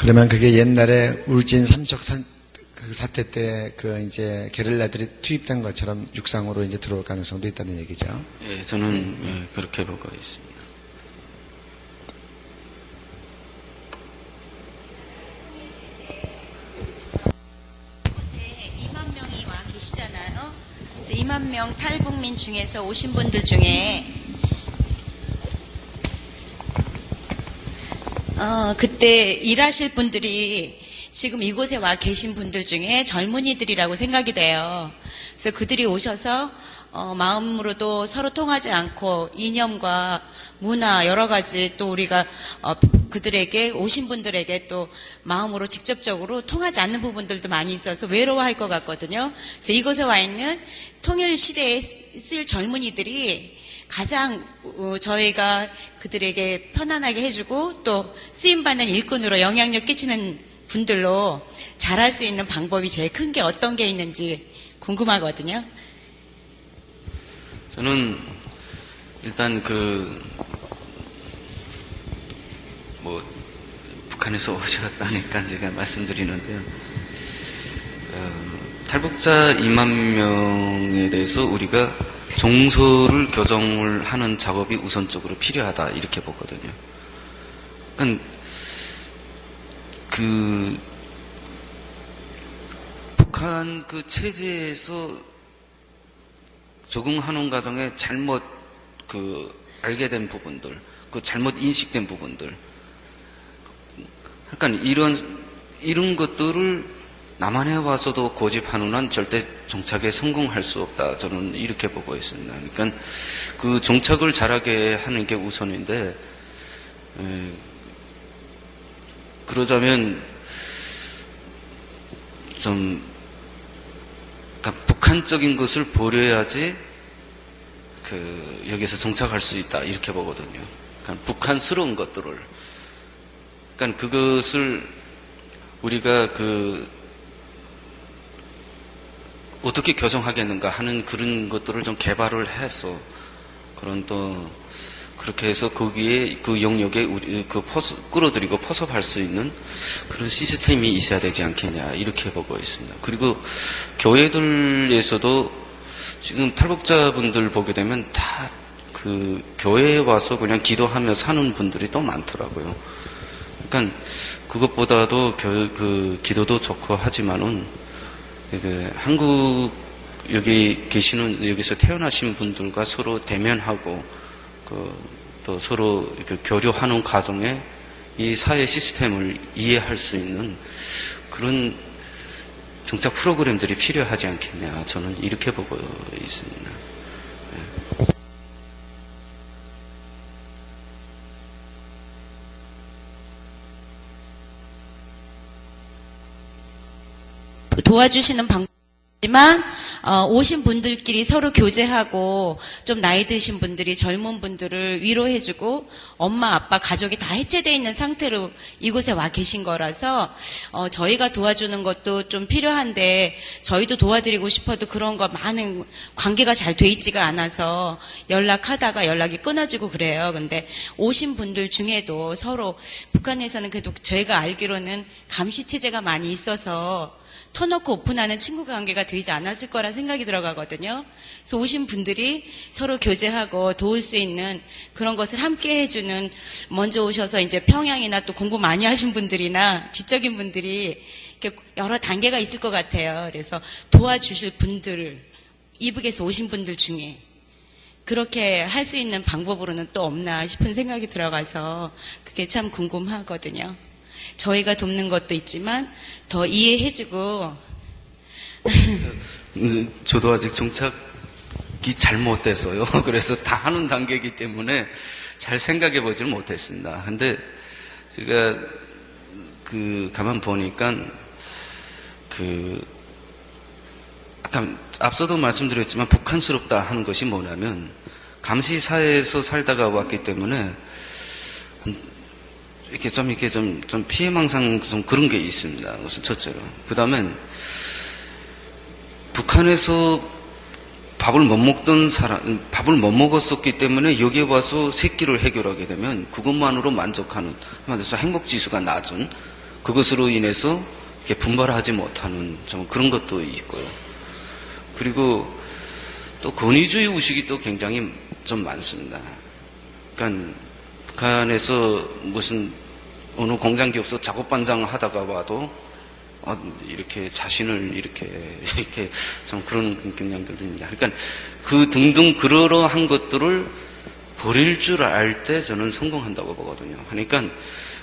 그러면 그게 옛날에 울진 삼척 그 사태 때 그 이제 게릴라들이 투입된 것처럼 육상으로 이제 들어올 가능성도 있다는 얘기죠. 예, 저는 예, 그렇게 보고 있습니다. 이곳에 2만 명이 와 계시잖아요. 그래서 2만 명 탈북민 중에서 오신 분들 중에 그때 일하실 분들이 지금 이곳에 와 계신 분들 중에 젊은이들이라고 생각이 돼요. 그래서 그들이 오셔서 마음으로도 서로 통하지 않고 이념과 문화 여러 가지 또 우리가 그들에게 오신 분들에게 또 마음으로 직접적으로 통하지 않는 부분들도 많이 있어서 외로워할 것 같거든요. 그래서 이곳에 와 있는 통일 시대에 쓸 젊은이들이 가장 저희가 그들에게 편안하게 해주고 또 쓰임받는 일꾼으로 영향력 끼치는 분들로 잘할 수 있는 방법이 제일 큰 게 어떤 게 있는지 궁금하거든요. 저는 일단 북한에서 오셨다니까 제가 말씀드리는데요. 탈북자 2만 명에 대해서 우리가 종소를 교정을 하는 작업이 우선적으로 필요하다 이렇게 보거든요. 그러니까 북한 그 체제에서 적응하는 과정에 잘못 알게 된 부분들, 잘못 인식된 부분들, 그러니까 이런 것들을 남한에 와서도 고집하는 한 절대 정착에 성공할 수 없다. 저는 이렇게 보고 있습니다. 그러니까 그 정착을 잘하게 하는 게 우선인데, 그러자면 좀 그러니까 북한적인 것을 버려야지 여기서 정착할 수 있다 이렇게 보거든요. 그러니까 북한스러운 것들을, 그러니까 그것을 우리가 어떻게 교정하겠는가 하는 그런 것들을 좀 개발을 해서 그렇게 해서 거기에 그 영역에 끌어들이고 포섭할 수 있는 그런 시스템이 있어야 되지 않겠냐 이렇게 보고 있습니다. 그리고 교회들에서도 지금 탈북자분들 보게 되면 다 교회에 와서 그냥 기도하며 사는 분들이 또 많더라고요. 그러니까 그것보다도 기도도 좋고 하지만은 한국 여기서 태어나신 분들과 서로 대면하고 또 서로 교류하는 과정에 이 사회 시스템을 이해할 수 있는 그런 정착 프로그램들이 필요하지 않겠냐 저는 이렇게 보고 있습니다. 도와주시는 방법이지만 오신 분들끼리 서로 교제하고 좀 나이 드신 분들이 젊은 분들을 위로해주고 엄마 아빠 가족이 다 해체되어 있는 상태로 이곳에 와 계신 거라서 저희가 도와주는 것도 좀 필요한데 저희도 도와드리고 싶어도 그런 거 많은 관계가 잘 돼 있지가 않아서 연락하다가 연락이 끊어지고 그래요. 근데 오신 분들 중에도 서로 북한에서는 그래도 저희가 알기로는 감시 체제가 많이 있어서 터놓고 오픈하는 친구 관계가 되지 않았을 거라 생각이 들어가거든요. 그래서 오신 분들이 서로 교제하고 도울 수 있는 그런 것을 함께 해주는, 먼저 오셔서 이제 평양이나 또 공부 많이 하신 분들이나 지적인 분들이 이렇게 여러 단계가 있을 것 같아요. 그래서 도와주실 분들을, 이북에서 오신 분들 중에 그렇게 할 수 있는 방법으로는 또 없나 싶은 생각이 들어가서 그게 참 궁금하거든요. 저희가 돕는 것도 있지만 더 이해해주고. 저도 아직 정착이 잘못돼서요. 그래서 다 하는 단계이기 때문에 잘 생각해 보지를 못했습니다. 근데 제가 가만 보니까 아까 앞서도 말씀드렸지만 북한스럽다 하는 것이 뭐냐면 감시 사회에서 살다가 왔기 때문에 이렇게 좀 피해망상 좀 그런 게 있습니다. 우선 첫째로. 그 다음엔 북한에서 밥을 못 먹었었기 때문에 여기에 와서 새끼를 해결하게 되면 그것만으로 만족하는, 한마디로 행복 지수가 낮은 그것으로 인해서 이렇게 분발하지 못하는 좀 그런 것도 있고요. 그리고 또 권위주의 의식이 또 굉장히 좀 많습니다. 그러니까 북한에서 무슨 어느 공장기업소 작업반장 하다가 와도 이렇게 자신을 이렇게 좀 그런 경향들도 있습니다. 그러니까 그 등등 그러한 것들을 버릴 줄 알 때 저는 성공한다고 보거든요. 그러니까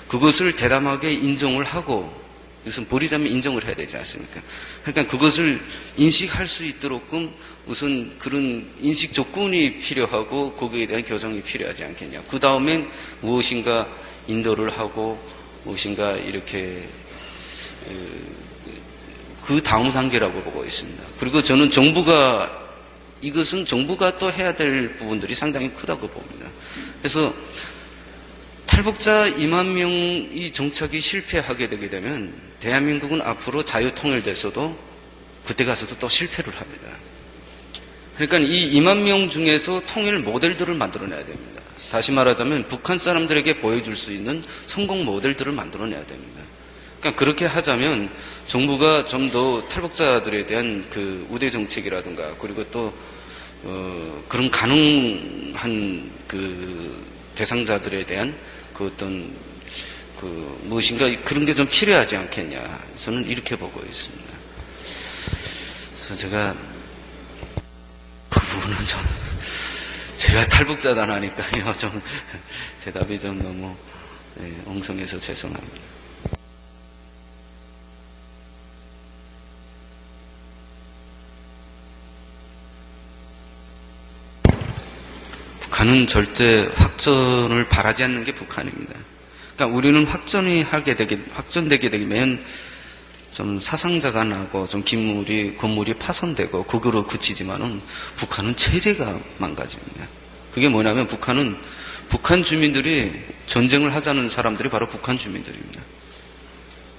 그것을 대담하게 인정을 하고, 이것은 버리자면 인정을 해야 되지 않습니까? 그러니까 그것을 인식할 수 있도록끔 우선 그런 인식 조건이 필요하고 거기에 대한 교정이 필요하지 않겠냐. 그 다음엔 무엇인가 인도를 하고 무엇인가 이렇게 그 다음 단계라고 보고 있습니다. 그리고 저는 이것은 정부가 또 해야 될 부분들이 상당히 크다고 봅니다. 그래서 탈북자 2만 명이 정착이 실패하게 되게 되면 대한민국은 앞으로 자유통일돼서도 그때 가서도 또 실패를 합니다. 그러니까 이 2만 명 중에서 통일 모델들을 만들어내야 됩니다. 다시 말하자면 북한 사람들에게 보여줄 수 있는 성공 모델들을 만들어내야 됩니다. 그러니까 그렇게 하자면 정부가 좀 더 탈북자들에 대한 그 우대 정책이라든가 그리고 또 그런 가능한 그 대상자들에 대한 그 어떤 그 무엇인가 그런 게 좀 필요하지 않겠냐. 저는 이렇게 보고 있습니다. 그래서 제가 그 부분은 좀 제가 탈북자다 하니까요. 좀 대답이 좀 너무 엉성해서 죄송합니다. 북한은 절대 확전을 바라지 않는 게 북한입니다. 그러니까 우리는 확전되게 되면 좀 사상자가 나고 좀 건물이 파손되고 그거로 그치지만은 북한은 체제가 망가집니다. 그게 뭐냐면 북한 주민들이 전쟁을 하자는 사람들이 바로 북한 주민들입니다.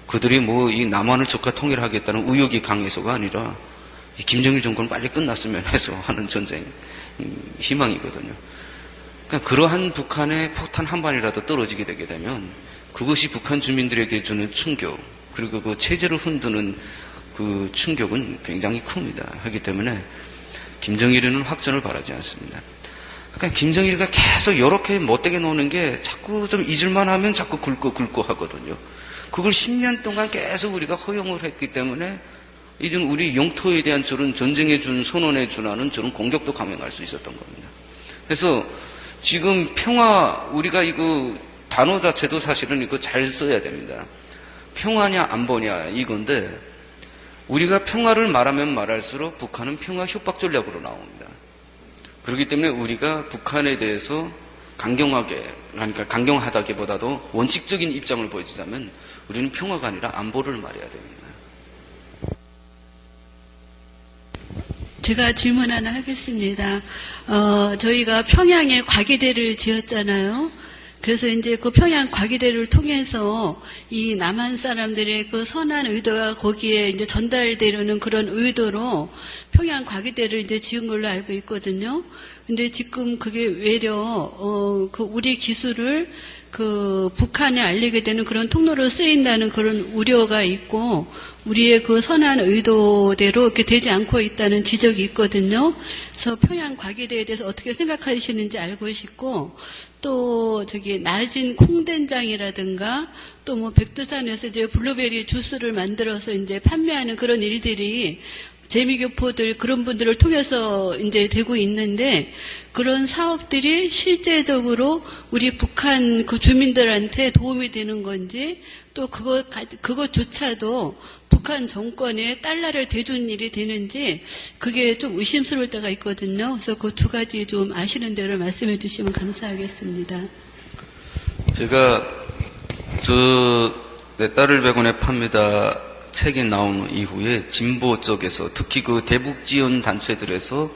그들이 뭐 이 남한을 적과 통일하겠다는 의욕이 강해서가 아니라 이 김정일 정권 빨리 끝났으면 해서 하는 전쟁 희망이거든요. 그러니까 그러한 북한의 폭탄 한 발이라도 떨어지게 되게 되면 그것이 북한 주민들에게 주는 충격, 그리고 그 체제를 흔드는 그 충격은 굉장히 큽니다. 하기 때문에 김정일이는 확전을 바라지 않습니다. 그러니까 김정일이가 계속 이렇게 못되게 노는 게 자꾸 좀 잊을만 하면 자꾸 긁고 하거든요. 그걸 10년 동안 계속 우리가 허용을 했기 때문에 이제 우리 영토에 대한 저런 전쟁에 준 선언에 준하는 저런 공격도 감행할 수 있었던 겁니다. 그래서 지금 평화, 우리가 이거 단어 자체도 사실은 이거 잘 써야 됩니다. 평화냐 안보냐 이건데 우리가 평화를 말하면 말할수록 북한은 평화 협박 전략으로 나옵니다. 그렇기 때문에 우리가 북한에 대해서 강경하다기보다도 원칙적인 입장을 보여주자면 우리는 평화가 아니라 안보를 말해야 됩니다. 제가 질문 하나 하겠습니다. 저희가 평양에 과기대를 지었잖아요. 그래서 이제 그 평양 과기대를 통해서 이 남한 사람들의 그 선한 의도가 거기에 이제 전달되려는 그런 의도로 평양 과기대를 이제 지은 걸로 알고 있거든요. 근데 지금 그게 외려 그 우리 기술을 그 북한에 알리게 되는 그런 통로로 쓰인다는 그런 우려가 있고 우리의 그 선한 의도대로 이렇게 되지 않고 있다는 지적이 있거든요. 그래서 평양 과기대에 대해서 어떻게 생각하시는지 알고 싶고 또 저기 낮은 콩된장이라든가 또 뭐 백두산에서 이제 블루베리 주스를 만들어서 이제 판매하는 그런 일들이 재미교포들 그런 분들을 통해서 이제 되고 있는데 그런 사업들이 실제적으로 우리 북한 그 주민들한테 도움이 되는 건지 또 그것조차도 북한 정권에 달러를 대준 일이 되는지 그게 좀 의심스러울 때가 있거든요. 그래서 그 두 가지 좀 아시는 대로 말씀해 주시면 감사하겠습니다. 제가 내 딸을 100원에 팝니다. 책이 나온 이후에 진보 쪽에서 특히 그 대북 지원 단체들에서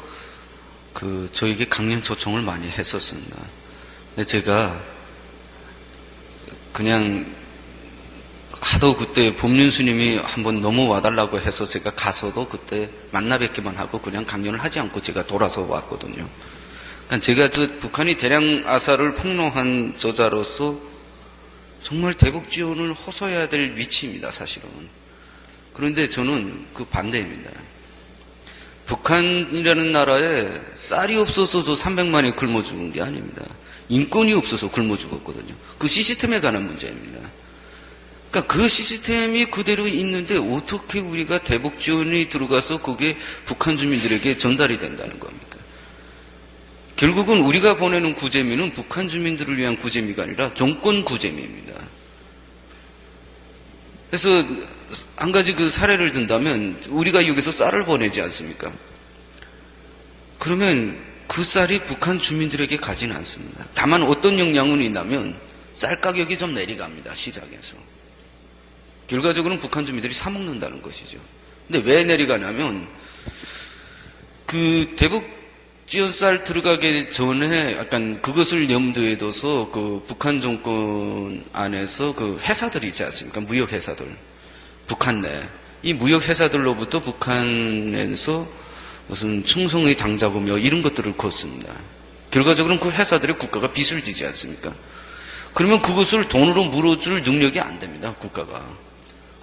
그 저에게 강연 초청을 많이 했었습니다. 근데 제가 그냥 하도 그때 법륜스님이 한번 너무 와달라고 해서 제가 가서도 그때 만나 뵙기만 하고 그냥 강연을 하지 않고 제가 돌아서 왔거든요. 그러니까 제가 북한이 대량 아사를 폭로한 저자로서 정말 대북 지원을 허서해야 될 위치입니다, 사실은. 그런데 저는 그 반대입니다. 북한이라는 나라에 쌀이 없어서도 300만이 굶어 죽은 게 아닙니다. 인권이 없어서 굶어 죽었거든요. 그 시스템에 관한 문제입니다. 그러니까 그 시스템이 그대로 있는데 어떻게 우리가 대북 지원이 들어가서 그게 북한 주민들에게 전달이 된다는 겁니까? 결국은 우리가 보내는 구제미는 북한 주민들을 위한 구제미가 아니라 정권 구제미입니다. 그래서 한 가지 그 사례를 든다면 우리가 여기서 쌀을 보내지 않습니까? 그러면 그 쌀이 북한 주민들에게 가지는 않습니다. 다만 어떤 영향은 있냐면 쌀 가격이 좀 내려갑니다. 시장에서. 결과적으로는 북한 주민들이 사 먹는다는 것이죠. 근데 왜 내려가냐면 그 대북 지원 쌀 들어가기 전에 약간 그것을 염두에 둬서 그 북한 정권 안에서 그 회사들이 있지 않습니까? 무역 회사들. 북한 내. 이 무역 회사들로부터 북한에서 무슨 충성의 당자금이요 이런 것들을 걷습니다. 결과적으로는 그 회사들의 국가가 빚을 지지 않습니까? 그러면 그것을 돈으로 물어줄 능력이 안 됩니다. 국가가.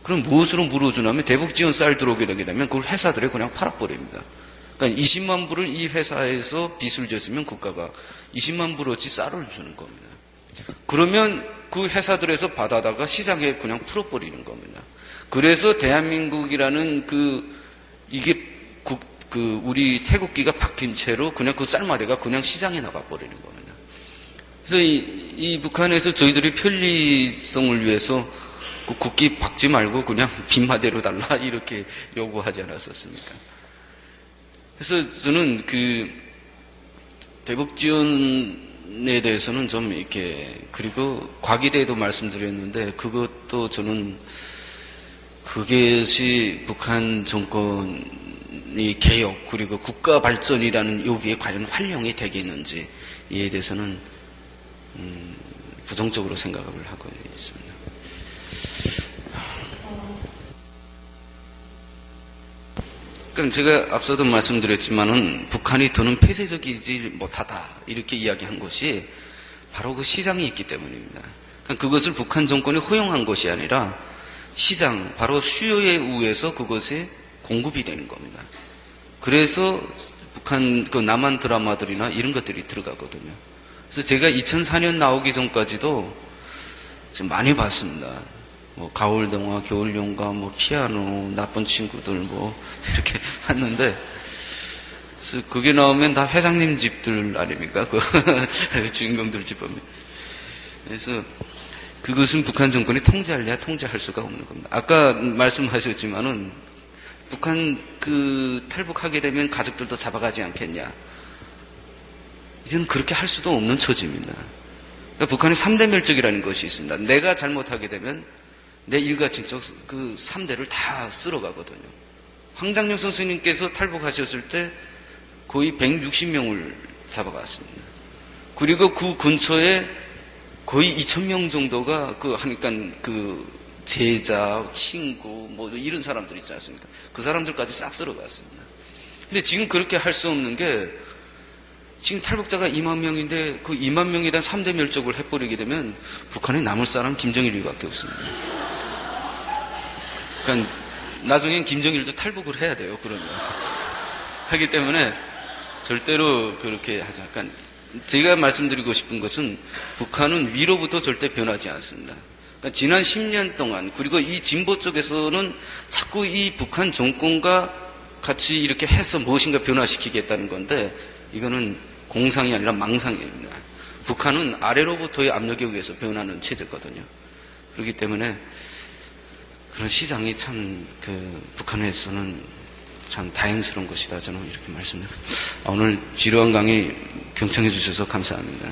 그럼 무엇으로 물어주냐면 대북 지원 쌀 들어오게 되게 되면 그걸 회사들에 그냥 팔아버립니다. 그러니까 20만 불을 이 회사에서 빚을 졌으면 국가가 20만 불어치 쌀을 주는 겁니다. 그러면 그 회사들에서 받아다가 시장에 그냥 풀어버리는 겁니다. 그래서 대한민국이라는 우리 태극기가 박힌 채로 그냥 그 쌀마대가 그냥 시장에 나가버리는 겁니다. 그래서 이 북한에서 저희들이 편리성을 위해서 그 국기 박지 말고 그냥 빈마대로 달라 이렇게 요구하지 않았었습니까? 그래서 저는 그 대북 지원에 대해서는 좀 이렇게 그리고 과기대에도 말씀드렸는데 그것도 저는 그것이 북한 정권이 개혁 그리고 국가 발전이라는 여기에 과연 활용이 되겠는지에 대해서는 부정적으로 생각을 하고 있습니다. 그러니까 제가 앞서도 말씀드렸지만은 북한이 더는 폐쇄적이지 못하다 이렇게 이야기한 것이 바로 그 시장이 있기 때문입니다. 그러니까 그것을 북한 정권이 허용한 것이 아니라 시장, 바로 수요에 의해서 그것이 공급이 되는 겁니다. 그래서 북한 그 남한 드라마들이나 이런 것들이 들어가거든요. 그래서 제가 2004년 나오기 전까지도 좀 많이 봤습니다. 뭐 가을 동화, 겨울 용가, 뭐 피아노, 나쁜 친구들 뭐 이렇게 봤는데 그래서 그게 나오면 다 회장님 집들 아닙니까? 그 주인공들 집 보면. 그래서 그것은 북한 정권이 통제할래야 통제할 수가 없는 겁니다. 아까 말씀하셨지만은 북한 그 탈북하게 되면 가족들도 잡아가지 않겠냐. 이제는 그렇게 할 수도 없는 처지입니다. 그러니까 북한의 3대 멸족이라는 것이 있습니다. 내가 잘못하게 되면 내 일가 친척 그 3대를 다 쓸어가거든요. 황장영 선생님께서 탈북하셨을 때 거의 160명을 잡아갔습니다. 그리고 그 근처에 거의 2,000명 정도가 하니까 제자, 친구, 뭐 이런 사람들 있지 않습니까? 그 사람들까지 싹 쓸어갔습니다. 근데 지금 그렇게 할 수 없는 게 지금 탈북자가 2만 명인데 그 2만 명에 대한 3대 멸족을 해버리게 되면 북한에 남을 사람 김정일이밖에 없습니다. 그러니까 나중엔 김정일도 탈북을 해야 돼요. 그러면 하기 때문에 절대로 그렇게 하지. 그러니까 제가 말씀드리고 싶은 것은 북한은 위로부터 절대 변하지 않습니다. 그러니까 지난 10년 동안 그리고 이 진보 쪽에서는 자꾸 이 북한 정권과 같이 이렇게 해서 무엇인가 변화시키겠다는 건데 이거는 공상이 아니라 망상입니다. 북한은 아래로부터의 압력에 의해서 변하는 체제거든요. 그렇기 때문에 그런 시장이 참 북한에서는 참 다행스러운 것이다. 저는 이렇게 말씀드립니다. 오늘 지루한 강의 경청해 주셔서 감사합니다.